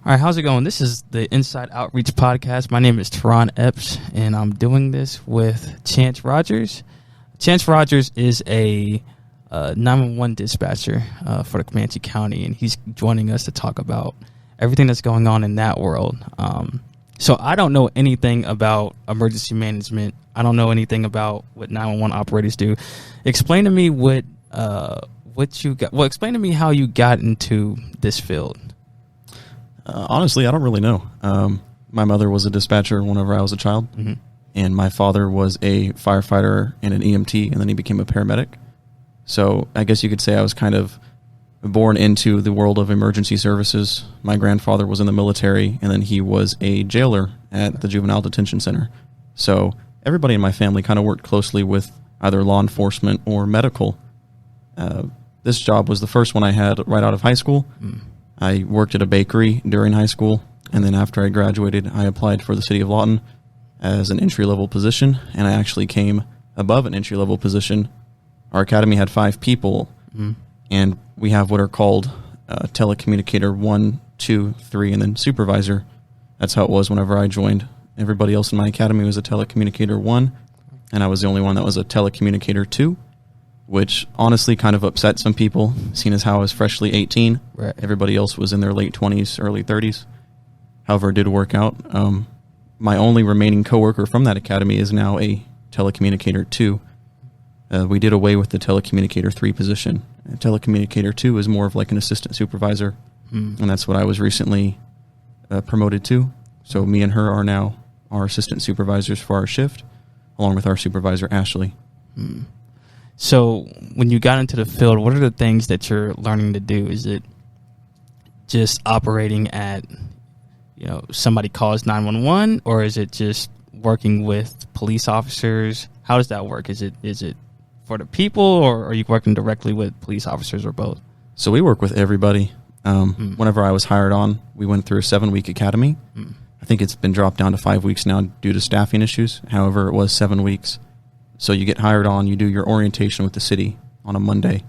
All right, how's it going? This is the Inside Outreach Podcast. My name is Taron Epps, and I'm doing this with Chance Rogers. Chance Rogers is a 911 dispatcher for the Comanche County, and he's joining us to talk about everything that's going on in that world. So I don't know anything about emergency management. I don't know anything about what 911 operators do. Explain to me what you got. Well, explain to me how you got into this field. Honestly, I don't really know. My mother was a dispatcher whenever I was a child, and my father was a firefighter and an EMT, and then he became a paramedic. So I guess you could say I was kind of born into the world of emergency services. My grandfather was in the military, and then he was a jailer at the juvenile detention center. So everybody in my family kind of worked closely with either law enforcement or medical. This job was the first one I had right out of high school. I worked at a bakery during high school, and then after I graduated, I applied for the city of Lawton as an entry-level position, and I actually came above an entry-level position. Our academy had 5 people, and we have what are called telecommunicator 1, 2, 3, and then supervisor. That's how it was whenever I joined. Everybody else in my academy was a telecommunicator 1, and I was the only one that was a telecommunicator 2. Which honestly kind of upset some people, seeing as how I was freshly 18. Right. Everybody else was in their late 20s, early 30s. However, it did work out. My only remaining coworker from that academy is now a telecommunicator 2. We did away with the telecommunicator 3 position. Telecommunicator 2 is more of like an assistant supervisor, and that's what I was recently promoted to. So me and her are now our assistant supervisors for our shift, along with our supervisor, Ashley. So when you got into the field, what are the things that you're learning to do? Is it just operating at, somebody calls 911, or is it just working with police officers? How does that work? Is it for the people, or are you working directly with police officers, or both? So we work with everybody. Whenever I was hired on, we went through a 7-week academy. I think it's been dropped down to 5 weeks now due to staffing issues. However, it was 7 weeks. So you get hired on, you do your orientation with the city on a Monday,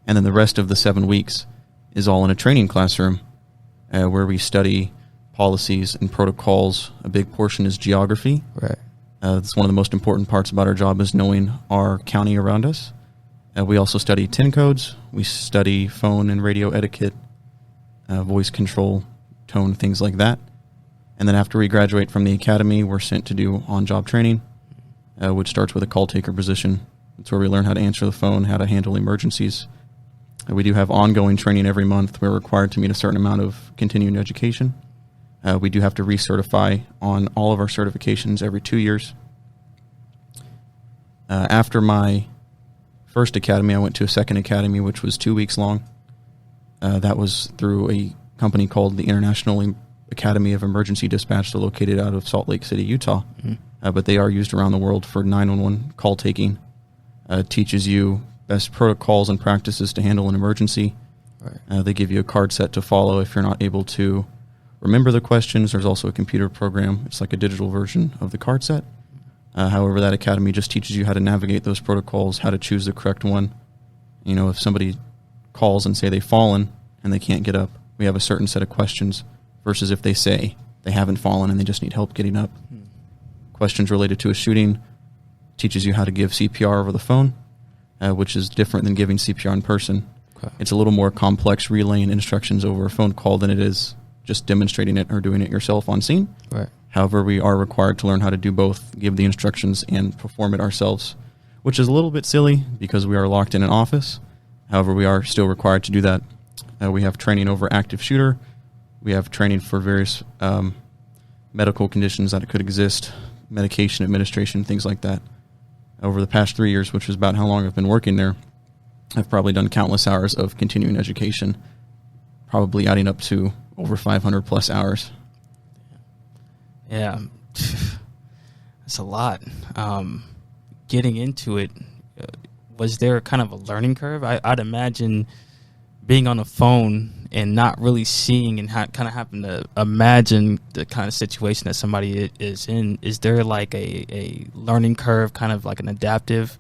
and then the rest of the 7 weeks is all in a training classroom where we study policies and protocols. A big portion is geography. Right. That's one of the most important parts about our job is knowing our county around us. We also study TIN codes. We study phone and radio etiquette, voice control, tone, things like that. And then after we graduate from the academy, we're sent to do on-job training. Which starts with a call taker position. It's where we learn how to answer the phone, how to handle emergencies. We do have ongoing training every month. We're required to meet a certain amount of continuing education. We do have to recertify on all of our certifications every 2 years. After my first academy, I went to a second academy, which was 2 weeks long. That was through a company called the International Academy of Emergency Dispatch. They're located out of Salt Lake City, Utah. But they are used around the world for 911 call taking. Teaches you best protocols and practices to handle an emergency. Right. They give you a card set to follow if you're not able to remember the questions. There's also a computer program. It's like a digital version of the card set. However, that academy just teaches you how to navigate those protocols, how to choose the correct one. If somebody calls and say they've fallen and they can't get up, we have a certain set of questions versus if they say they haven't fallen and they just need help getting up. Questions related to a shooting teaches you how to give CPR over the phone, which is different than giving CPR in person. Okay. It's a little more complex relaying instructions over a phone call than it is just demonstrating it or doing it yourself on scene. Right. However, we are required to learn how to do both, give the instructions and perform it ourselves, which is a little bit silly because we are locked in an office. However, we are still required to do that. We have training over active shooter. We have training for various medical conditions that could exist, medication administration, things like that. Over the past 3 years, which is about how long I've been working there, I've probably done countless hours of continuing education, probably adding up to over 500 plus hours. Yeah, that's a lot. Getting into it, was there kind of a learning curve? I'd imagine being on the phone and not really seeing and kind of having to imagine the kind of situation that somebody is in. Is there like a learning curve, kind of like an adaptive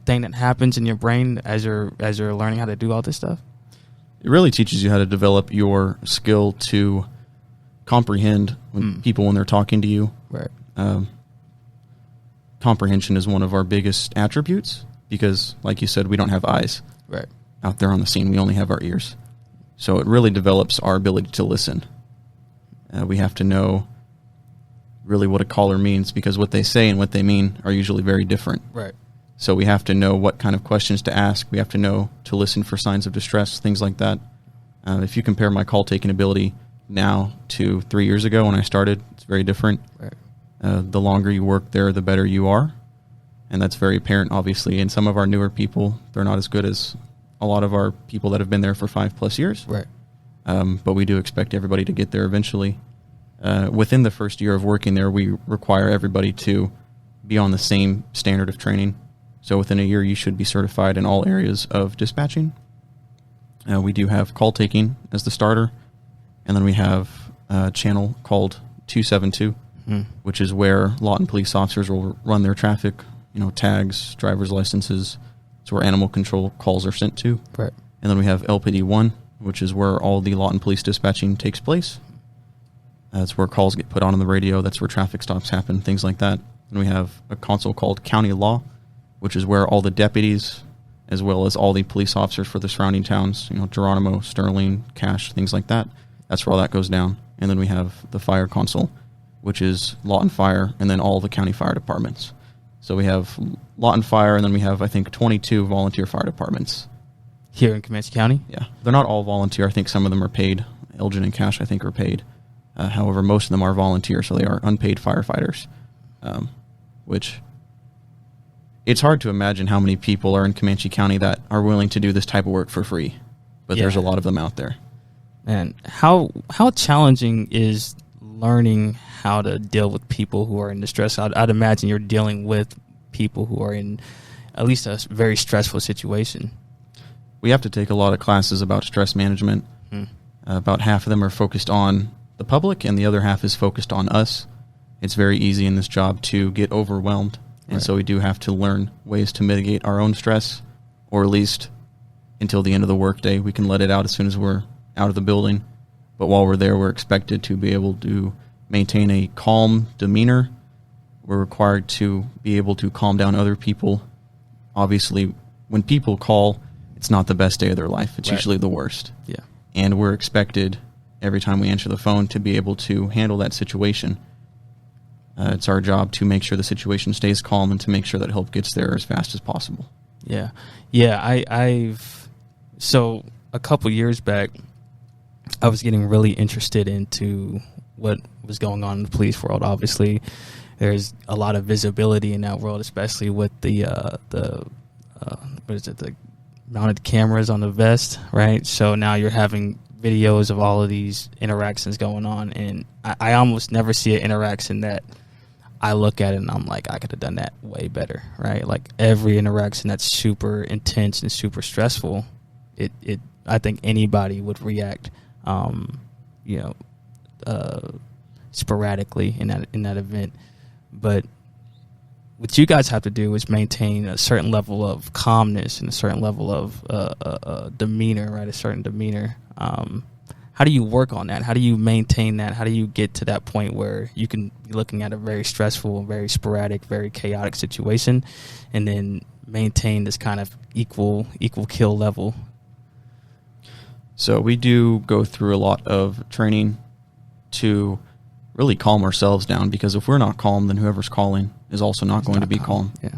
thing that happens in your brain as you're learning how to do all this stuff? It really teaches you how to develop your skill to comprehend people when they're talking to you. Right. Comprehension is one of our biggest attributes because, like you said, we don't have eyes Right. out there on the scene. We only have our ears. So it really develops our ability to listen. We have to know really what a caller means because what they say and what they mean are usually very different. Right. So we have to know what kind of questions to ask. We have to know to listen for signs of distress, things like that. If you compare my call-taking ability now to 3 years ago when I started, it's very different. Right. The longer you work there, the better you are. And that's very apparent, obviously. And some of our newer people, they're not as good as a lot of our people that have been there for 5+ years. Right. But we do expect everybody to get there eventually. Within the first year of working there, we require everybody to be on the same standard of training. So within a year, you should be certified in all areas of dispatching. We do have call taking as the starter. And then we have a channel called 272, which is where Lawton police officers will run their traffic, tags, driver's licenses. It's where animal control calls are sent to. Right. And then we have LPD-1, which is where all the Lawton police dispatching takes place. That's where calls get put on the radio. That's where traffic stops happen, things like that. And we have a console called County Law, which is where all the deputies, as well as all the police officers for the surrounding towns, Geronimo, Sterling, Cache, things like that. That's where all that goes down. And then we have the Fire Console, which is Lawton Fire, and then all the county fire departments. So we have Lawton Fire, and then we have, I think, 22 volunteer fire departments. Here in Comanche County? Yeah. They're not all volunteer. I think some of them are paid. Elgin and Cache, I think, are paid. However, most of them are volunteer, so they are unpaid firefighters, which it's hard to imagine how many people are in Comanche County that are willing to do this type of work for free, but there's a lot of them out there. And how challenging is learning how to deal with people who are in distress? I'd imagine you're dealing with people who are in at least a very stressful situation. We have to take a lot of classes about stress management. About half of them are focused on the public, and the other half is focused on us. It's very easy in this job to get overwhelmed, and so we do have to learn ways to mitigate our own stress, or at least until the end of the workday. We can let it out as soon as we're out of the building, but while we're there, we're expected to be able to maintain a calm demeanor. We're required to be able to calm down other people. Obviously, when people call, it's not the best day of their life. It's usually the worst. Yeah. And we're expected every time we answer the phone to be able to handle that situation. It's our job to make sure the situation stays calm and to make sure that help gets there as fast as possible. Yeah. So a couple years back, I was getting really interested into what was going on in the police world. Obviously, there's a lot of visibility in that world, especially with the mounted cameras on the vest, right? So now you're having videos of all of these interactions going on, and I almost never see an interaction that I look at it and I'm like, I could have done that way better, right? Like every interaction that's super intense and super stressful, I think anybody would react, sporadically in that event. But what you guys have to do is maintain a certain level of calmness and a certain level of demeanor, right? A certain demeanor. How do you work on that? How do you maintain that? How do you get to that point where you can be looking at a very stressful, very sporadic, very chaotic situation and then maintain this kind of equal kill level? So we do go through a lot of training to really calm ourselves down, because if we're not calm, then whoever's calling is also not going to be calm. Yeah.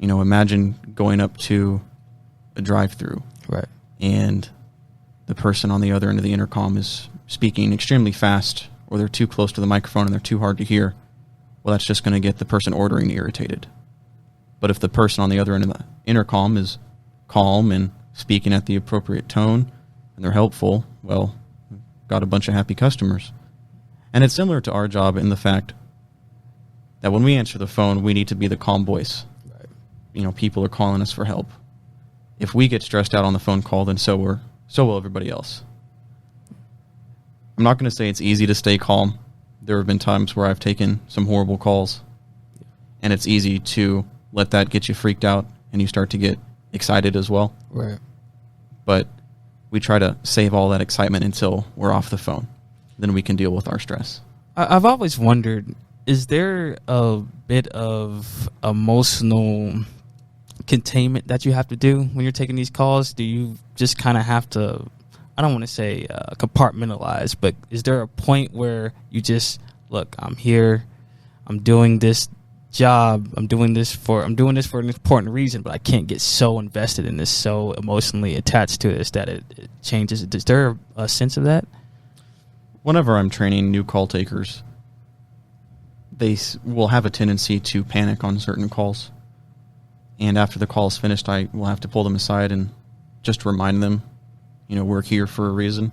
Imagine going up to a drive-through. Right. And the person on the other end of the intercom is speaking extremely fast, or they're too close to the microphone and they're too hard to hear. Well, that's just going to get the person ordering irritated. But if the person on the other end of the intercom is calm and speaking at the appropriate tone and they're helpful, well, we've got a bunch of happy customers. And it's similar to our job in the fact that when we answer the phone, we need to be the calm voice. Right. People are calling us for help. If we get stressed out on the phone call, then so will everybody else. I'm not going to say it's easy to stay calm. There have been times where I've taken some horrible calls, and it's easy to let that get you freaked out, and you start to get excited as well. Right. But we try to save all that excitement until we're off the phone. then we can deal with our stress. I've always wondered, is there a bit of emotional containment that you have to do when you're taking these calls? Do you just kind of have to, I don't want to say compartmentalize, but is there a point where you just, look, I'm here, I'm doing this job, I'm doing this for an important reason, but I can't get so invested in this, so emotionally attached to this that it changes? Is there a sense of that? Whenever I'm training new call takers, they will have a tendency to panic on certain calls. And after the call is finished, I will have to pull them aside and just remind them, we're here for a reason.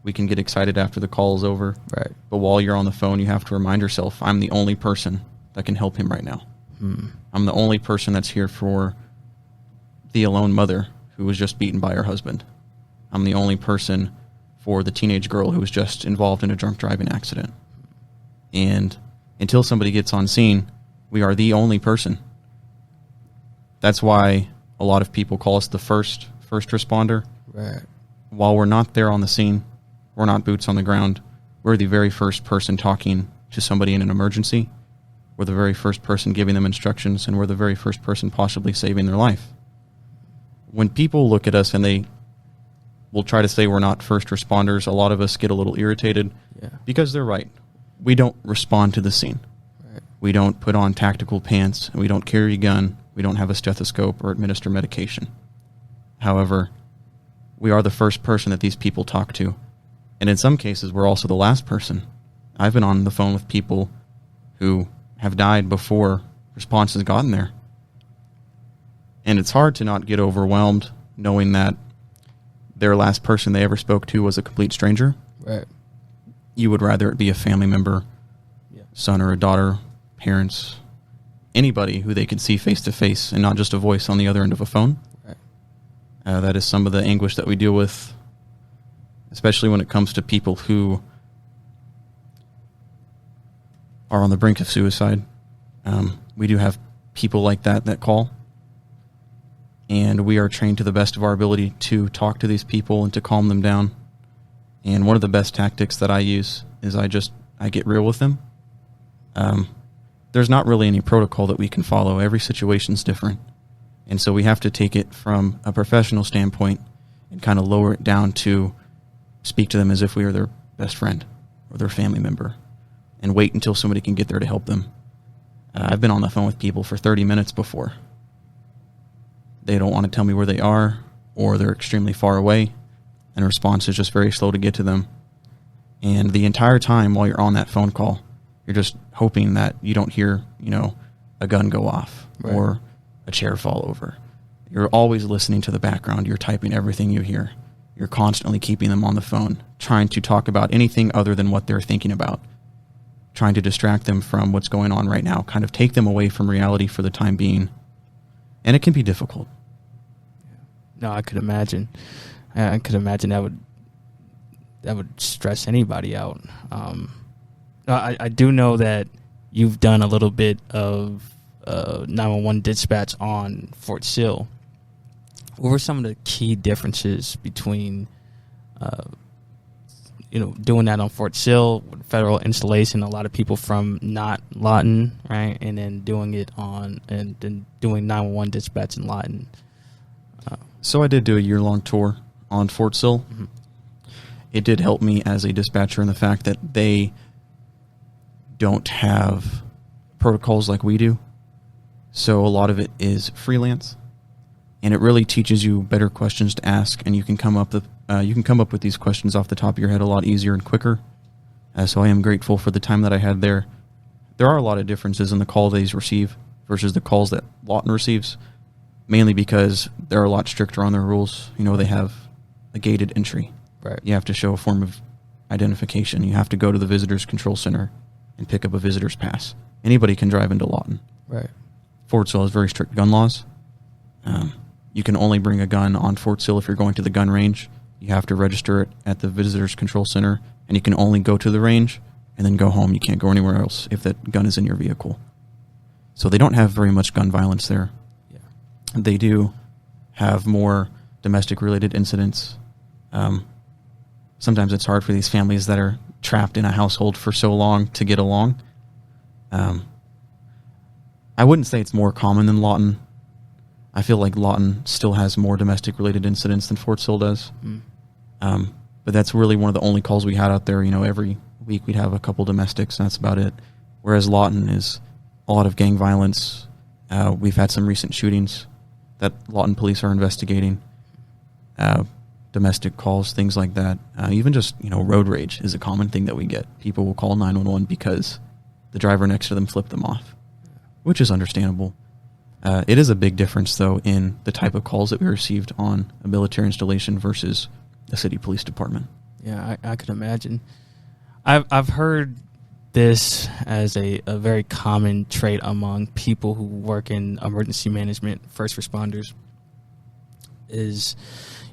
We can get excited after the call is over. Right. But while you're on the phone, you have to remind yourself, I'm the only person that can help him right now. I'm the only person that's here for the alone mother who was just beaten by her husband. I'm the only person for the teenage girl who was just involved in a drunk driving accident. And until somebody gets on scene, we are the only person. That's why a lot of people call us the first responder. Right. While we're not there on the scene, we're not boots on the ground, we're the very first person talking to somebody in an emergency. We're the very first person giving them instructions, and we're the very first person possibly saving their life. When people look at us and they will try to say we're not first responders, a lot of us get a little irritated because they're right. We don't respond to the scene. Right. We don't put on tactical pants. We don't carry a gun. We don't have a stethoscope or administer medication. However, we are the first person that these people talk to. And in some cases, we're also the last person. I've been on the phone with people who have died before response has gotten there. And it's hard to not get overwhelmed knowing that their last person they ever spoke to was a complete stranger. Right. You would rather it be a family member, son or a daughter, parents, anybody who they could see face to face and not just a voice on the other end of a phone. Right. That is some of the anguish that we deal with, especially when it comes to people who are on the brink of suicide. We do have people like that call. And we are trained to the best of our ability to talk to these people and to calm them down. And one of the best tactics that I use is I get real with them. There's not really any protocol that we can follow. Every situation's different. And so we have to take it from a professional standpoint and kind of lower it down to speak to them as if we are their best friend or their family member and wait until somebody can get there to help them. I've been on the phone with people for 30 minutes before. They don't want to tell me where they are, or they're extremely far away, and a response is just very slow to get to them. And the entire time while you're on that phone call, you're just hoping that you don't hear, a gun go off or a chair fall over. You're always listening to the background. You're typing everything you hear. You're constantly keeping them on the phone, trying to talk about anything other than what they're thinking about, trying to distract them from what's going on right now, kind of take them away from reality for the time being. And it can be difficult. No, I could imagine. I could imagine that would stress anybody out. I do know that you've done a little bit of 911 dispatch on Fort Sill. What were some of the key differences between, doing that on Fort Sill, federal installation, a lot of people from not Lawton, right, and then doing it and then doing 911 dispatch in Lawton? So I did do a year-long tour on Fort Sill. Mm-hmm. It did help me as a dispatcher in the fact that they don't have protocols like we do. So a lot of it is freelance, and it really teaches you better questions to ask, and you can come up with these questions off the top of your head a lot easier and quicker. So I am grateful for the time that I had there. There are a lot of differences in the call they receive versus the calls that Lawton receives, mainly because they're a lot stricter on their rules. They have a gated entry. Right. You have to show a form of identification. You have to go to the Visitors Control Center and pick up a visitor's pass. Anybody can drive into Lawton. Right. Fort Sill has very strict gun laws. You can only bring a gun on Fort Sill if you're going to the gun range. You have to register it at the Visitors Control Center, and you can only go to the range and then go home. You can't go anywhere else if that gun is in your vehicle. So they don't have very much gun violence there. Yeah. They do have more domestic-related incidents. sometimes it's hard for these families that are trapped in a household for so long to get along. I wouldn't say it's more common than Lawton. I feel like Lawton still has more domestic-related incidents than Fort Sill does. But that's really one of the only calls we had out there. Every week we'd have a couple domestics, and that's about it. Whereas Lawton is a lot of gang violence. We've had some recent shootings that Lawton police are investigating. Domestic calls, things like that. Even just, road rage is a common thing that we get. People will call 911 because the driver next to them flipped them off, which is understandable. It is a big difference, though, in the type of calls that we received on a military installation versus the city police department. Yeah, I could imagine. I've heard this as a very common trait among people who work in emergency management, first responders, is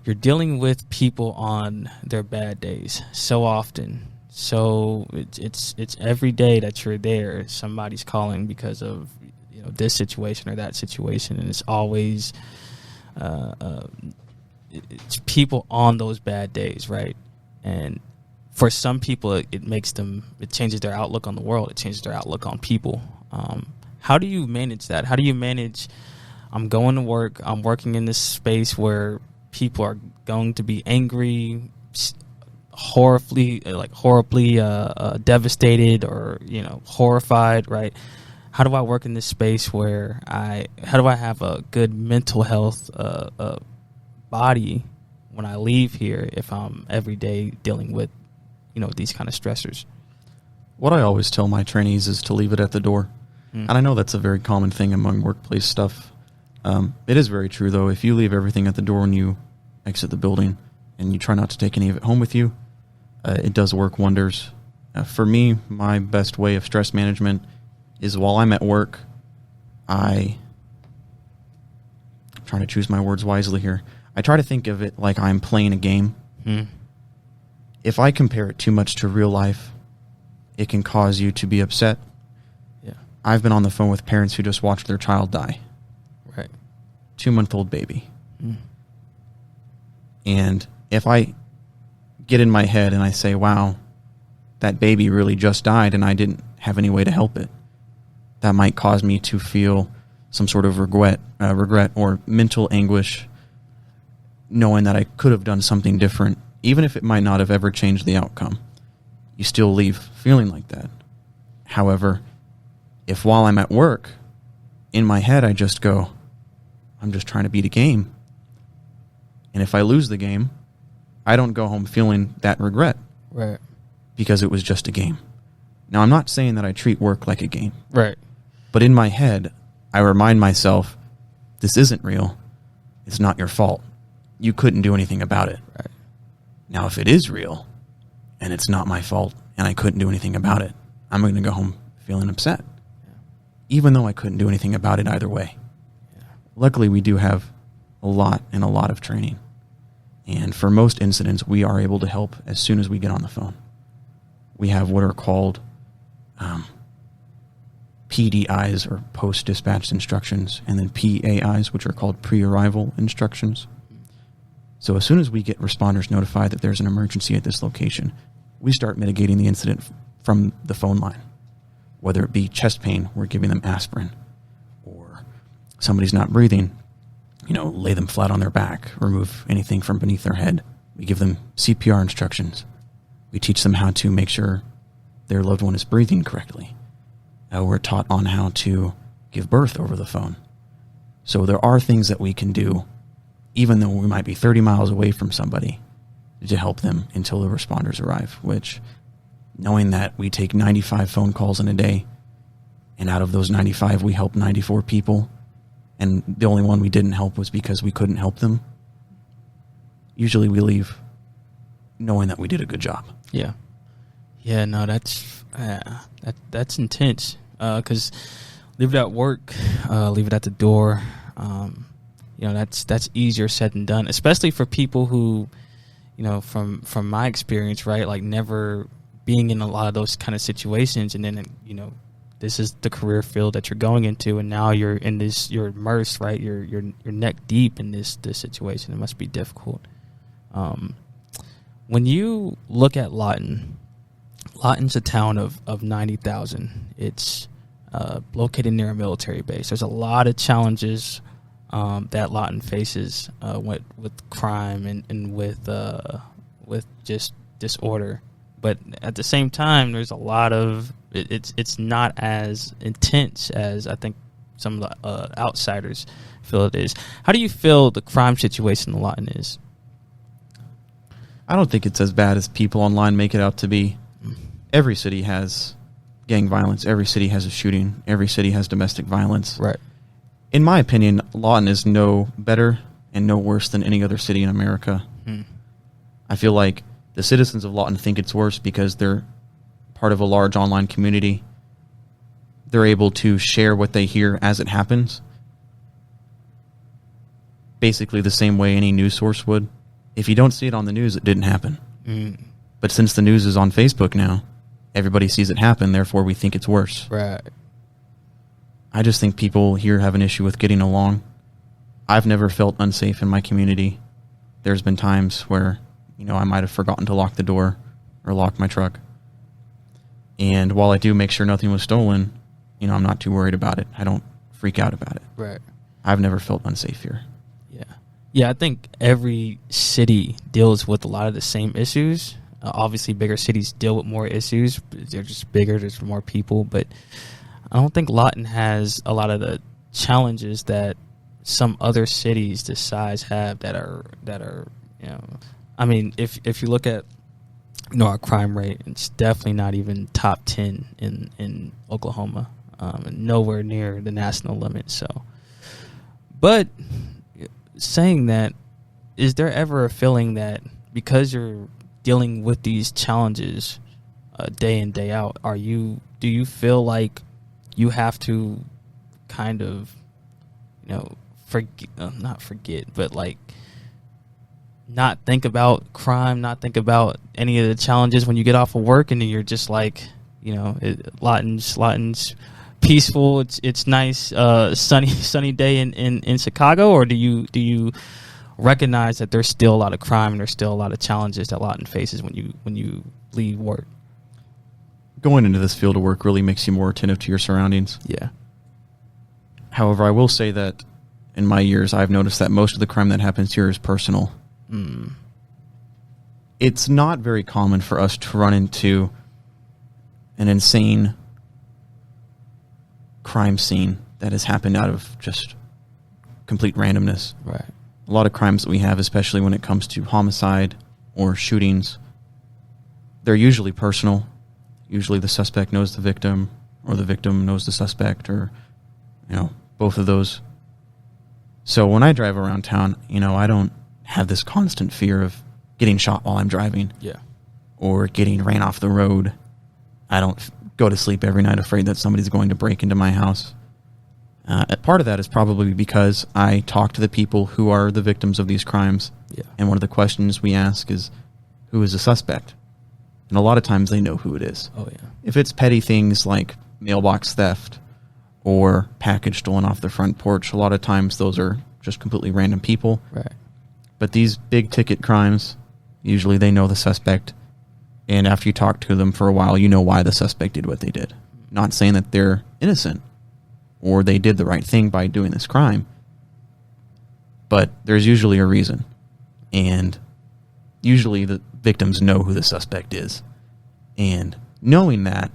you're dealing with people on their bad days so often. So it's every day that you're there, somebody's calling because of this situation or that situation, and it's always it's people on those bad days, right? And for some people, it changes their outlook on the world. It changes their outlook on people. How do you manage that? How do you manage, I'm going to work, I'm working in this space where people are going to be angry, horribly devastated, or horrified, right? How do I work in this space where how do I have a good mental health body when I leave here if I'm every day dealing with these kind of stressors? What I always tell my trainees is to leave it at the door. And I know that's a very common thing among workplace stuff. It is very true, though. If you leave everything at the door when you exit the building and you try not to take any of it home with you, it does work wonders. For me, my best way of stress management is while I'm at work, I'm trying to choose my words wisely here. I try to think of it like I'm playing a game. If I compare it too much to real life, it can cause you to be upset. Yeah, I've been on the phone with parents who just watched their child die. Right. 2-month-old baby. And if I get in my head and I say, wow, that baby really just died and I didn't have any way to help it, that might cause me to feel some sort of regret or mental anguish, knowing that I could have done something different, even if it might not have ever changed the outcome. You still leave feeling like that. However, if while I'm at work, in my head I just go, I'm just trying to beat a game, and if I lose the game, I don't go home feeling that regret. Right. Because it was just a game. Now, I'm not saying that I treat work like a game. Right. But in my head, I remind myself, this isn't real. It's not your fault. You couldn't do anything about it. Right. Now, if it is real, and it's not my fault, and I couldn't do anything about it, I'm going to go home feeling upset. Yeah. Even though I couldn't do anything about it either way. Yeah. Luckily, we do have a lot of training. And for most incidents, we are able to help as soon as we get on the phone. We have what are called PDIs, or post-dispatch instructions, and then PAIs, which are called pre-arrival instructions. So as soon as we get responders notified that there's an emergency at this location, we start mitigating the incident from the phone line. Whether it be chest pain, we're giving them aspirin, or somebody's not breathing, lay them flat on their back, remove anything from beneath their head. We give them CPR instructions. We teach them how to make sure their loved one is breathing correctly. We're taught on how to give birth over the phone. So there are things that we can do, even though we might be 30 miles away from somebody, to help them until the responders arrive, which, knowing that we take 95 phone calls in a day, and out of those 95, we help 94 people, and the only one we didn't help was because we couldn't help them, usually we leave knowing that we did a good job. Yeah. Yeah, no, that's intense. Because leave it at work, leave it at the door. That's easier said than done, especially for people who, from my experience, right, like never being in a lot of those kind of situations, and then this is the career field that you're going into, and now you're in this, you're immersed, right? You're neck deep in this situation. It must be difficult. When you look at Lawton's a town of 90,000. It's located near a military base. There's a lot of challenges that Lawton faces with crime and with just disorder. But at the same time, there's a lot of it's not as intense as I think some of the outsiders feel it is. How do you feel the crime situation in Lawton is? I don't think it's as bad as people online make it out to be. Every city has gang violence. Every city has a shooting. Every city has domestic violence. Right. In my opinion, Lawton is no better and no worse than any other city in America. I feel like the citizens of Lawton think it's worse because they're part of a large online community. They're able to share what they hear as it happens, basically the same way any news source would. If you don't see it on the news, it didn't happen. But since the news is on Facebook now, everybody sees it happen, therefore we think it's worse. Right. I just think people here have an issue with getting along. I've never felt unsafe in my community. There's been times where, I might have forgotten to lock the door or lock my truck. And while I do make sure nothing was stolen, I'm not too worried about it. I don't freak out about it. Right. I've never felt unsafe here. Yeah, I think every city deals with a lot of the same issues. Obviously, bigger cities deal with more issues. They're just bigger. There's more people. But I don't think Lawton has a lot of the challenges that some other cities this size have that are I mean, if you look at our crime rate, it's definitely not even top 10 in Oklahoma, and nowhere near the national limit. So, but saying that, is there ever a feeling that because you're dealing with these challenges day in, day out, do you feel like you have to kind of not forget, but like not think about crime, not think about any of the challenges when you get off of work, and then you're just like, Lawton's peaceful. It's nice, sunny day in Chicago, or do you recognize that there's still a lot of crime and there's still a lot of challenges that Lawton faces when you leave work? Going into this field of work really makes you more attentive to your surroundings. Yeah. However, I will say that in my years, I've noticed that most of the crime that happens here is personal. It's not very common for us to run into an insane crime scene that has happened out of just complete randomness. Right. A lot of crimes that we have, especially when it comes to homicide or shootings, they're usually personal. Usually the suspect knows the victim, or the victim knows the suspect, or, both of those. So when I drive around town, I don't have this constant fear of getting shot while I'm driving. Yeah. Or getting ran off the road. I don't go to sleep every night afraid that somebody's going to break into my house. Part of that is probably because I talk to the people who are the victims of these crimes. Yeah. And one of the questions we ask is, who is the suspect? And a lot of times they know who it is. Oh, yeah. If it's petty things like mailbox theft or package stolen off the front porch, a lot of times those are just completely random people. Right. But these big ticket crimes, usually they know the suspect. And after you talk to them for a while, you know why the suspect did what they did. Not saying that they're innocent or they did the right thing by doing this crime, but there's usually a reason. And usually the victims know who the suspect is. And knowing that,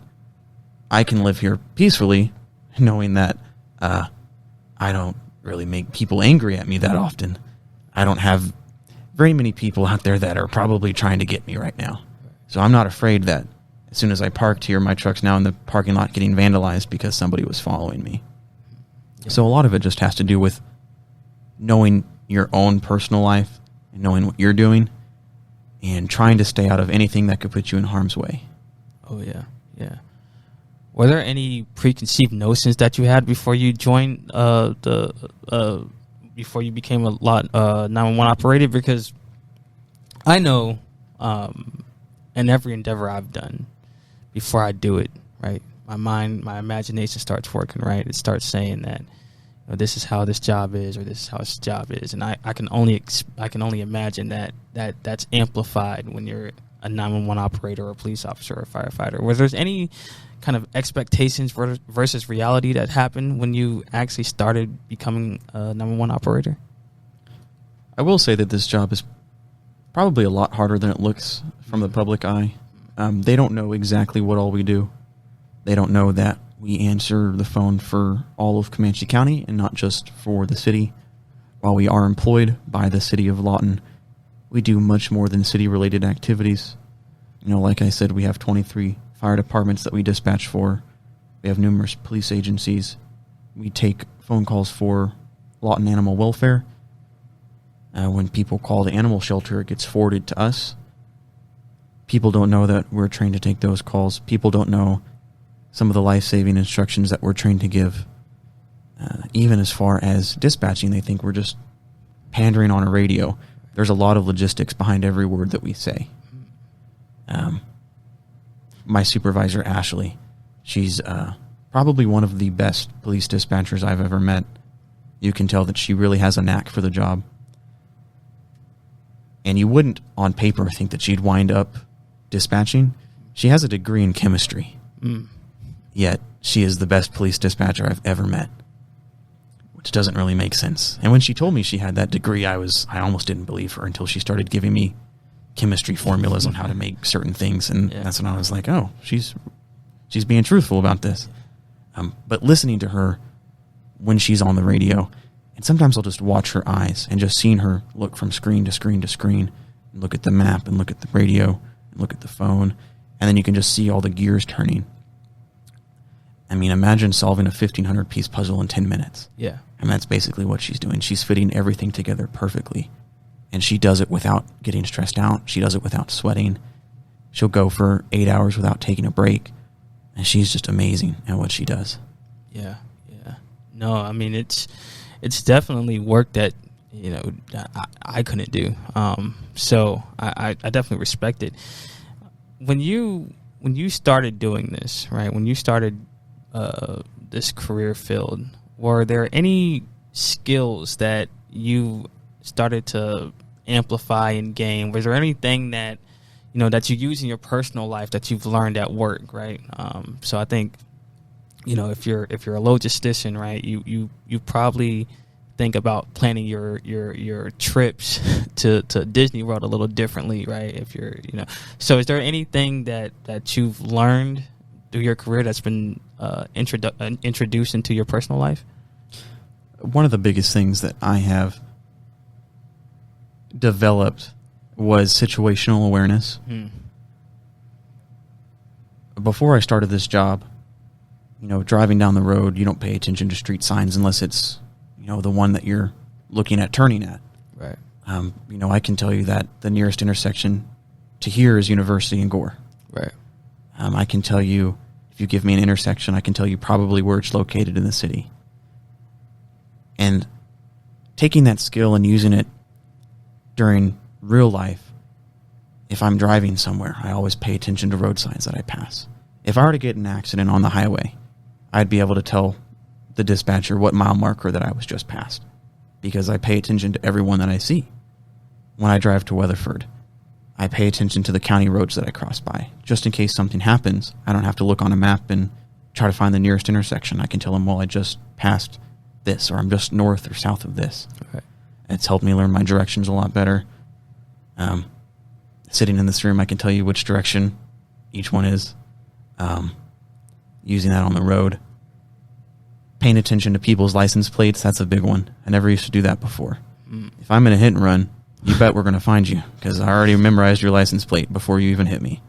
I can live here peacefully, knowing that I don't really make people angry at me that often. I don't have very many people out there that are probably trying to get me right now. So I'm not afraid that as soon as I parked here, my truck's now in the parking lot getting vandalized because somebody was following me. Yeah. So a lot of it just has to do with knowing your own personal life and knowing what you're doing and trying to stay out of anything that could put you in harm's way. Oh, yeah. Yeah. Were there any preconceived notions that you had before you joined before you became a 911 operator? Because I know in every endeavor I've done, before I do it, right, my imagination starts working, right? It starts saying that, this is how this job is, or this is how this job is. And I can only imagine that's amplified when you're a 911 operator or a police officer or a firefighter. Was there any kind of expectations versus reality that happened when you actually started becoming a 911 operator? I will say that this job is probably a lot harder than it looks from the public eye. They don't know exactly what all we do. They don't know that we answer the phone for all of Comanche County and not just for the city. While we are employed by the city of Lawton, we do much more than city-related activities. Like I said, we have 23 fire departments that we dispatch for. We have numerous police agencies. We take phone calls for Lawton Animal Welfare. When people call the animal shelter, it gets forwarded to us. People don't know that we're trained to take those calls. People don't know some of the life-saving instructions that we're trained to give. Even as far as dispatching, they think we're just pandering on a radio. There's a lot of logistics behind every word that we say. My supervisor, Ashley, she's probably one of the best police dispatchers I've ever met. You can tell that she really has a knack for the job. And you wouldn't, on paper, think that she'd wind up dispatching. She has a degree in chemistry. Yet, she is the best police dispatcher I've ever met. Which doesn't really make sense. And when she told me she had that degree, I almost didn't believe her until she started giving me chemistry formulas on how to make certain things. And that's when I was like, oh, she's being truthful about this. But listening to her when she's on the radio, and sometimes I'll just watch her eyes and just seeing her look from screen to screen to screen, and look at the map and look at the radio and look at the phone, and then you can just see all the gears turning. I mean, imagine solving a 1,500-piece puzzle in 10 minutes. Yeah. And that's basically what she's doing. She's fitting everything together perfectly. And she does it without getting stressed out. She does it without sweating. She'll go for 8 hours without taking a break. And she's just amazing at what she does. Yeah. No, I mean, it's definitely work that, I couldn't do. So I definitely respect it. When you started doing this, right, when you started this career field, were there any skills that you started to amplify and gain? Was there anything that that you use in your personal life that you've learned at work, right? So I think if you're a logistician, right, you probably think about planning your trips to Disney World a little differently, right? If you're so is there anything that you've learned through your career that's been introduced into your personal life? One of the biggest things that I have developed was situational awareness. Before I started this job, driving down the road, you don't pay attention to street signs unless it's, the one that you're looking at turning at. Right. I can tell you that the nearest intersection to here is University and Gore. Right. I can tell you, if you give me an intersection, I can tell you probably where it's located in the city. And taking that skill and using it during real life, if I'm driving somewhere, I always pay attention to road signs that I pass. If I were to get in an accident on the highway, I'd be able to tell the dispatcher what mile marker that I was just past, because I pay attention to everyone that I see. When I drive to Weatherford, I pay attention to the county roads that I cross by. Just in case something happens, I don't have to look on a map and try to find the nearest intersection. I can tell them, well, I just passed this, or I'm just north or south of this. Okay. It's helped me learn my directions a lot better. Sitting in this room, I can tell you which direction each one is. Using that on the road. Paying attention to people's license plates, that's a big one. I never used to do that before. If I'm in a hit and run, you bet we're going to find you, because I already memorized your license plate before you even hit me.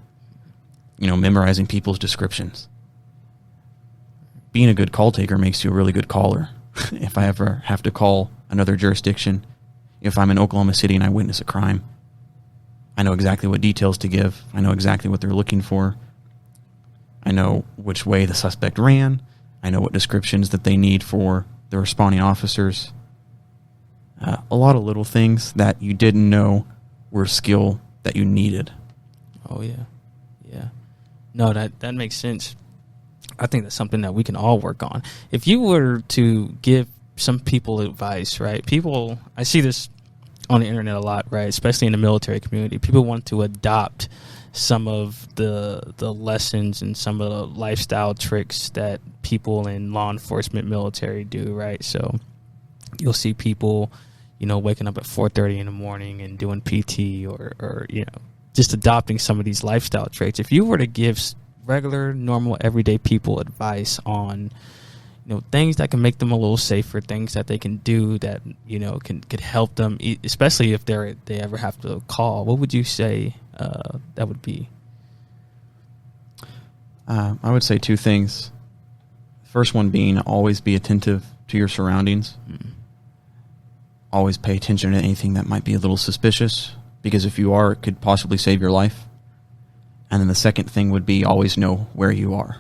Memorizing people's descriptions. Being a good call taker makes you a really good caller. If I ever have to call another jurisdiction, if I'm in Oklahoma City and I witness a crime, I know exactly what details to give. I know exactly what they're looking for. I know which way the suspect ran. I know what descriptions that they need for the responding officers. A lot of little things that you didn't know were a skill that you needed. Oh, yeah. Yeah. No, that makes sense. I think that's something that we can all work on. If you were to give some people advice, right? People, I see this on the internet a lot, right? Especially in the military community. People want to adopt some of the lessons and some of the lifestyle tricks that people in law enforcement military do, right? So you'll see people, waking up at 4:30 in the morning and doing PT or just adopting some of these lifestyle traits. If you were to give regular, normal, everyday people advice on, things that can make them a little safer, things that they can do that, could help them, especially if they ever have to call, what would you say that would be? I would say two things. First one being always be attentive to your surroundings. Always pay attention to anything that might be a little suspicious, because if you are, it could possibly save your life. And then the second thing would be always know where you are.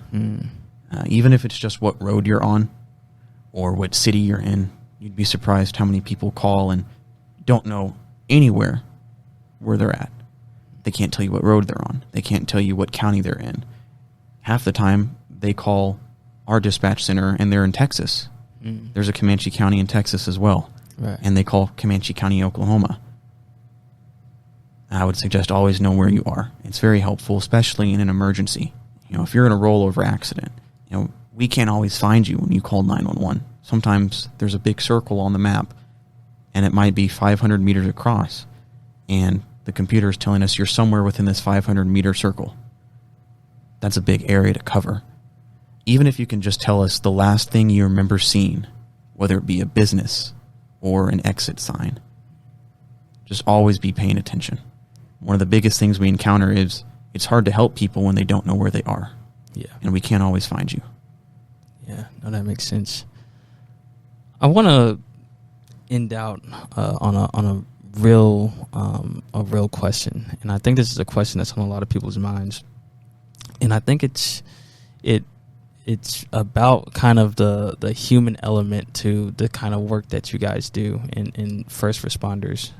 Even if it's just what road you're on or what city you're in, you'd be surprised how many people call and don't know anywhere where they're at. They can't tell you what road they're on. They can't tell you what county they're in. Half the time, they call our dispatch center and they're in Texas. There's a Comanche County in Texas as well. Right. And they call Comanche County, Oklahoma. I would suggest always know where you are. It's very helpful, especially in an emergency. If you're in a rollover accident, we can't always find you when you call 911. Sometimes there's a big circle on the map, and it might be 500 meters across, and the computer is telling us you're somewhere within this 500-meter circle. That's a big area to cover. Even if you can just tell us the last thing you remember seeing, whether it be a business or an exit sign, just always be paying attention. One of the biggest things we encounter is it's hard to help people when they don't know where they are. Yeah. And we can't always find you. Yeah, no, that makes sense. I want to end out on a real question, and I think this is a question that's on a lot of people's minds, and I think it's about kind of the human element to the kind of work that you guys do in first responders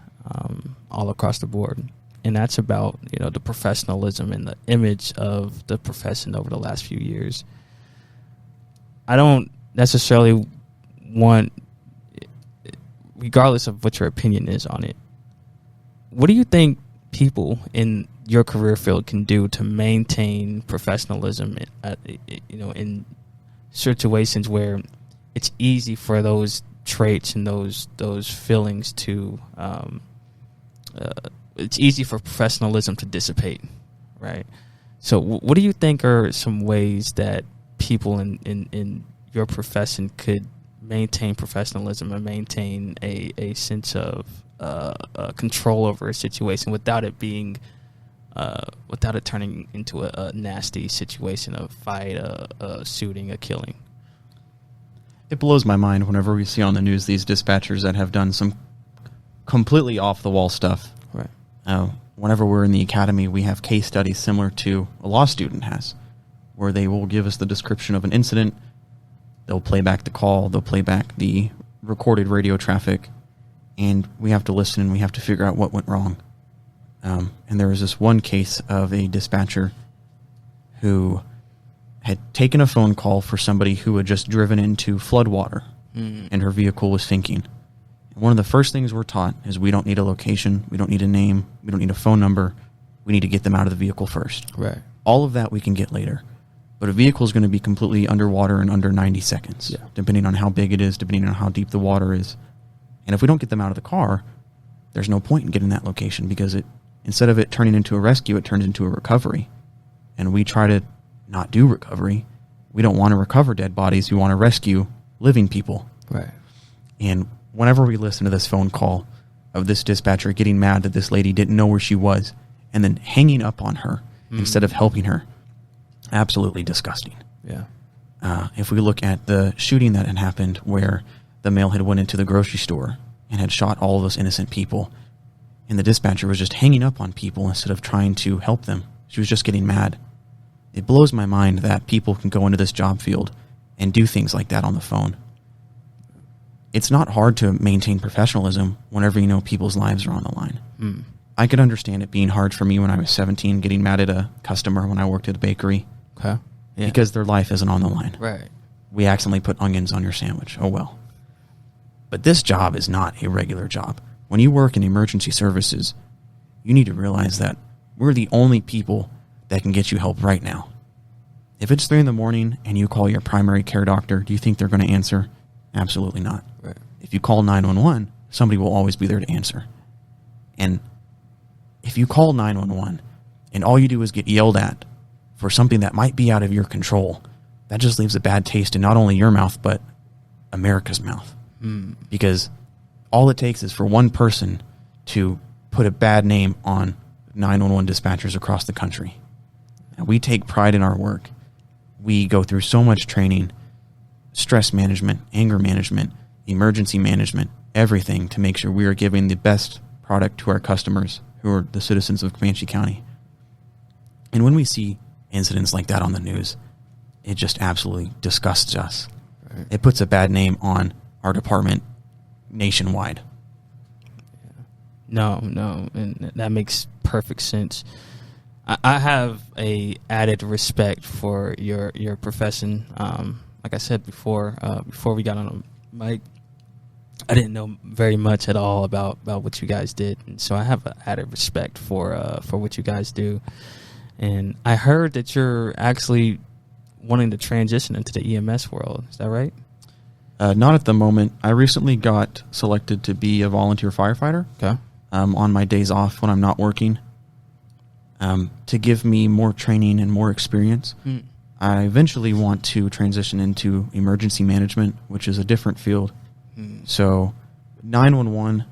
all across the board. And that's about, the professionalism and the image of the profession over the last few years. I don't necessarily want, regardless of what your opinion is on it, what do you think people in your career field can do to maintain professionalism in situations where it's easy for those traits and those feelings to it's easy for professionalism to dissipate, right? So what do you think are some ways that people in your profession could maintain professionalism and maintain a sense of control over a situation without it being without it turning into a nasty situation, a fight, a shooting, a killing? It blows my mind whenever we see on the news these dispatchers that have done some completely off-the-wall stuff. Right. Whenever we're in the academy, we have case studies similar to a law student has, where they will give us the description of an incident. They'll play back the call. They'll play back the recorded radio traffic, and we have to listen and we have to figure out what went wrong. And there was this one case of a dispatcher who had taken a phone call for somebody who had just driven into floodwater, and her vehicle was sinking. And one of the first things we're taught is we don't need a location, we don't need a name, we don't need a phone number. We need to get them out of the vehicle first. Right. All of that we can get later. But a vehicle is going to be completely underwater in under 90 seconds, depending on how big it is, depending on how deep the water is. And if we don't get them out of the car, there's no point in getting that location, because instead of it turning into a rescue, it turns into a recovery. And we try to not do recovery. We don't want to recover dead bodies. We want to rescue living people. Right. And whenever we listen to this phone call of this dispatcher getting mad that this lady didn't know where she was and then hanging up on her instead of helping her, absolutely disgusting. Yeah. If we look at the shooting that had happened where the male had went into the grocery store and had shot all of those innocent people, and the dispatcher was just hanging up on people instead of trying to help them. She was just getting mad. It blows my mind that people can go into this job field and do things like that on the phone. It's not hard to maintain professionalism whenever you know people's lives are on the line. I could understand it being hard for me when I was 17, getting mad at a customer when I worked at a bakery. Okay. Yeah. Because their life isn't on the line. Right. We accidentally put onions on your sandwich. Oh, well. But this job is not a regular job. When you work in emergency services, you need to realize that we're the only people that can get you help right now. If it's 3 a.m. and you call your primary care doctor, do you think they're going to answer? Absolutely not. Right. If you call 911, somebody will always be there to answer. And if you call 911 and all you do is get yelled at for something that might be out of your control, that just leaves a bad taste in not only your mouth, but America's mouth. Because all it takes is for one person to put a bad name on 911 dispatchers across the country. And we take pride in our work. We go through so much training, stress management, anger management, emergency management, everything to make sure we are giving the best product to our customers who are the citizens of Comanche County. And when we see incidents like that on the news, it just absolutely disgusts us. Right. It puts a bad name on our department nationwide. No, and that makes perfect sense. I have a added respect for your profession. Like I said before we got on a mic, I didn't know very much at all about what you guys did, and so I have an added respect for what you guys do. And I heard that you're actually wanting to transition into the EMS world. Is that right? Not at the moment. I recently got selected to be a volunteer firefighter. Okay. On my days off when I'm not working, to give me more training and more experience. I eventually want to transition into emergency management, which is a different field. So 911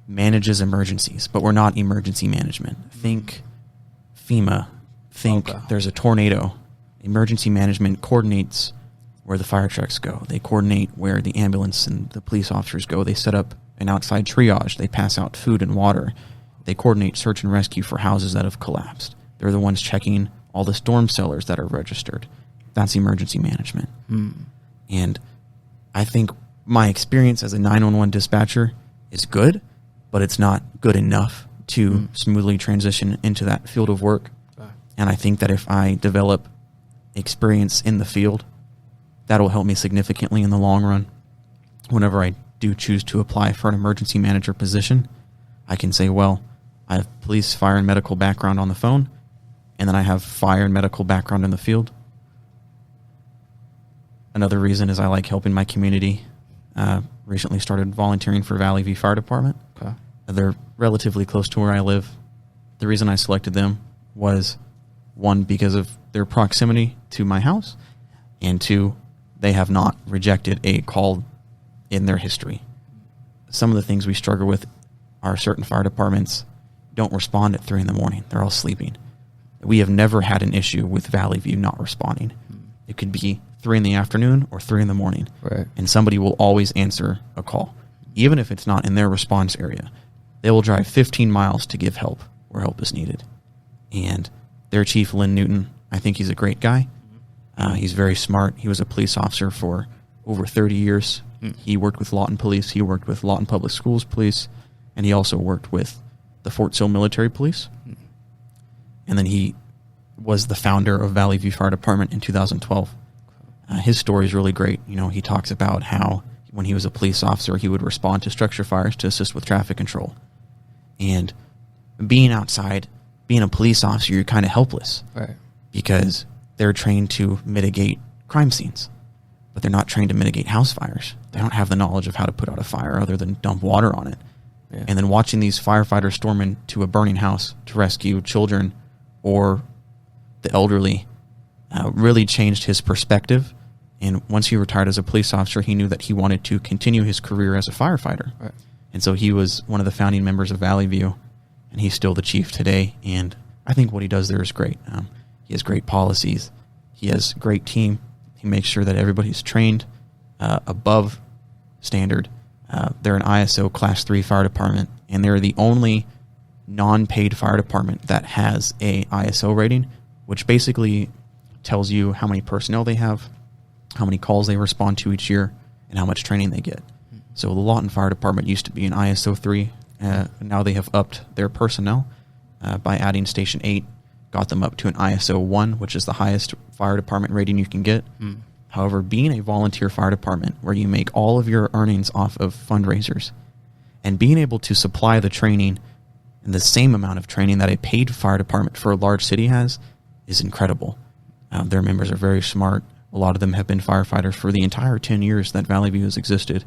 manages emergencies, but we're not emergency management. Think FEMA. Think there's a tornado. Emergency management coordinates where the fire trucks go. They coordinate where the ambulance and the police officers go. They set up an outside triage. They pass out food and water. They coordinate search and rescue for houses that have collapsed. They're the ones checking all the storm cellars that are registered. That's emergency management. And I think my experience as a 911 dispatcher is good, but it's not good enough to smoothly transition into that field of work. And I think that if I develop experience in the field, that'll help me significantly in the long run. Whenever I do choose to apply for an emergency manager position, I can say, well, I have police, fire, and medical background on the phone, and then I have fire and medical background in the field. Another reason is I like helping my community. Recently started volunteering for Valley View Fire Department. Okay. They're relatively close to where I live. The reason I selected them was, one, because of their proximity to my house, and two, they have not rejected a call in their history. Some of the things we struggle with are certain fire departments don't respond at 3 a.m. They're all sleeping. We have never had an issue with Valley View not responding. It could be 3 p.m. or 3 a.m. Right. And somebody will always answer a call, even if it's not in their response area. They will drive 15 miles to give help where help is needed. And their chief, Lynn Newton, I think he's a great guy. He's very smart. He was a police officer for over 30 years. He worked with Lawton Police. He worked with Lawton Public Schools Police. And he also worked with the Fort Sill Military Police. And then he was the founder of Valley View Fire Department in 2012. His story is really great. You know, he talks about how when he was a police officer, he would respond to structure fires to assist with traffic control. And being outside, being a police officer, you're kind of helpless. Right. Because they're trained to mitigate crime scenes, but they're not trained to mitigate house fires. They don't have the knowledge of how to put out a fire other than dump water on it. Yeah. And then watching these firefighters storm into a burning house to rescue children or the elderly really changed his perspective. And once he retired as a police officer, he knew that he wanted to continue his career as a firefighter. Right. And so he was one of the founding members of Valley View, and he's still the chief today. And I think what he does there is great. He has great policies. He has a great team. He makes sure that everybody's trained above standard. They're an ISO Class 3 fire department, and they're the only non-paid fire department that has a ISO rating, which basically tells you how many personnel they have, how many calls they respond to each year, and how much training they get. So the Lawton Fire Department used to be an ISO 3. Now they have upped their personnel by adding Station 8, got them up to an ISO 1, which is the highest fire department rating you can get. However, being a volunteer fire department where you make all of your earnings off of fundraisers and being able to supply the training and the same amount of training that a paid fire department for a large city has is incredible. Their members are very smart. A lot of them have been firefighters for the entire 10 years that Valley View has existed.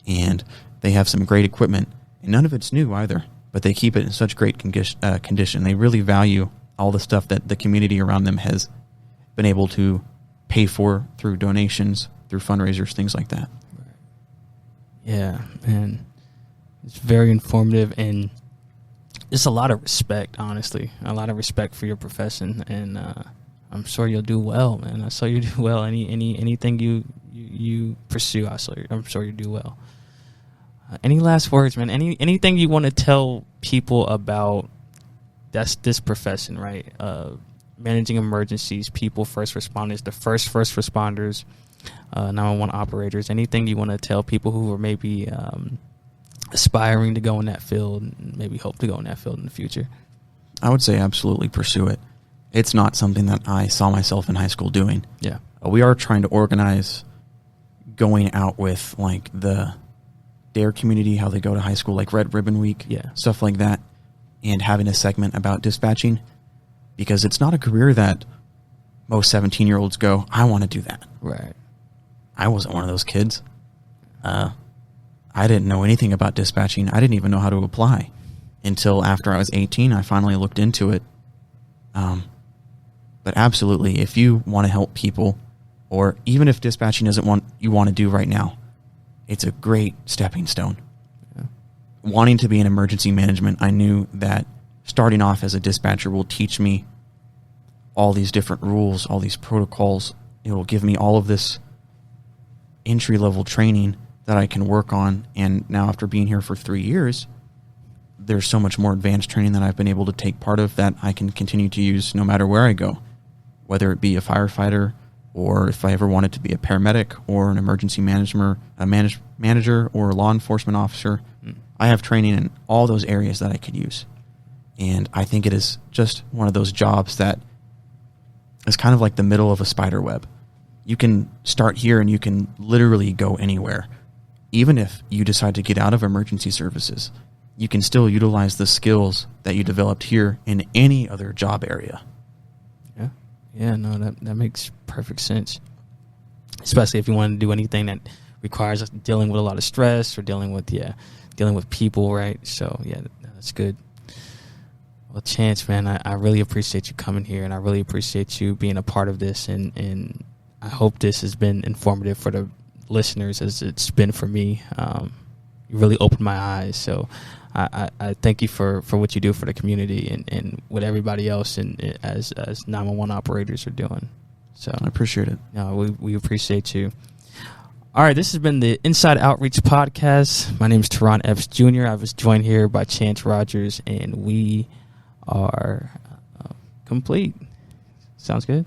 And they have some great equipment. And none of it's new either, but they keep it in such great condition. They really value all the stuff that the community around them has been able to pay for through donations, through fundraisers, things like that. Yeah, and it's very informative, and just a lot of respect, honestly. A lot of respect for your profession, and I'm sure you'll do well, man. I saw you do well. Anything you pursue, I'm sure you do well. Any last words, man? Anything you want to tell people about this profession, right? Managing emergencies, people, first responders, the first responders, 911 operators. Anything you want to tell people who are maybe aspiring to go in that field, and maybe hope to go in that field in the future? I would say absolutely pursue it. It's not something that I saw myself in high school doing. Yeah. We are trying to organize going out with like the DARE community, how they go to high school, like Red Ribbon Week, stuff like that, and having a segment about dispatching, because it's not a career that most 17-year-olds go, I want to do that. Right. I wasn't one of those kids. I didn't know anything about dispatching. I didn't even know how to apply until after I was 18. I finally looked into it. But absolutely, if you want to help people, or even if dispatching isn't what you want to do right now, it's a great stepping stone. Yeah. Wanting to be in emergency management, I knew that starting off as a dispatcher will teach me all these different rules, all these protocols. It will give me all of this entry-level training that I can work on. And now after being here for 3 years, there's so much more advanced training that I've been able to take part of that I can continue to use no matter where I go, whether it be a firefighter, or if I ever wanted to be a paramedic or an emergency manager or a law enforcement officer. I have training in all those areas that I could use. And I think it is just one of those jobs that is kind of like the middle of a spider web. You can start here and you can literally go anywhere. Even if you decide to get out of emergency services, you can still utilize the skills that you developed here in any other job area. Yeah, no, that makes perfect sense. Especially if you want to do anything that requires dealing with a lot of stress or dealing with people, right? So, yeah, that's good. Well, Chance, man, I really appreciate you coming here, and I really appreciate you being a part of this, and I hope this has been informative for the listeners as it's been for me. You really opened my eyes, so I thank you for what you do for the community and what everybody else as 911 operators are doing. So I appreciate it. No, we appreciate you. All right, this has been the Inside Outreach Podcast. My name is Taron Epps Jr. I was joined here by Chance Rogers, and we are complete. Sounds good?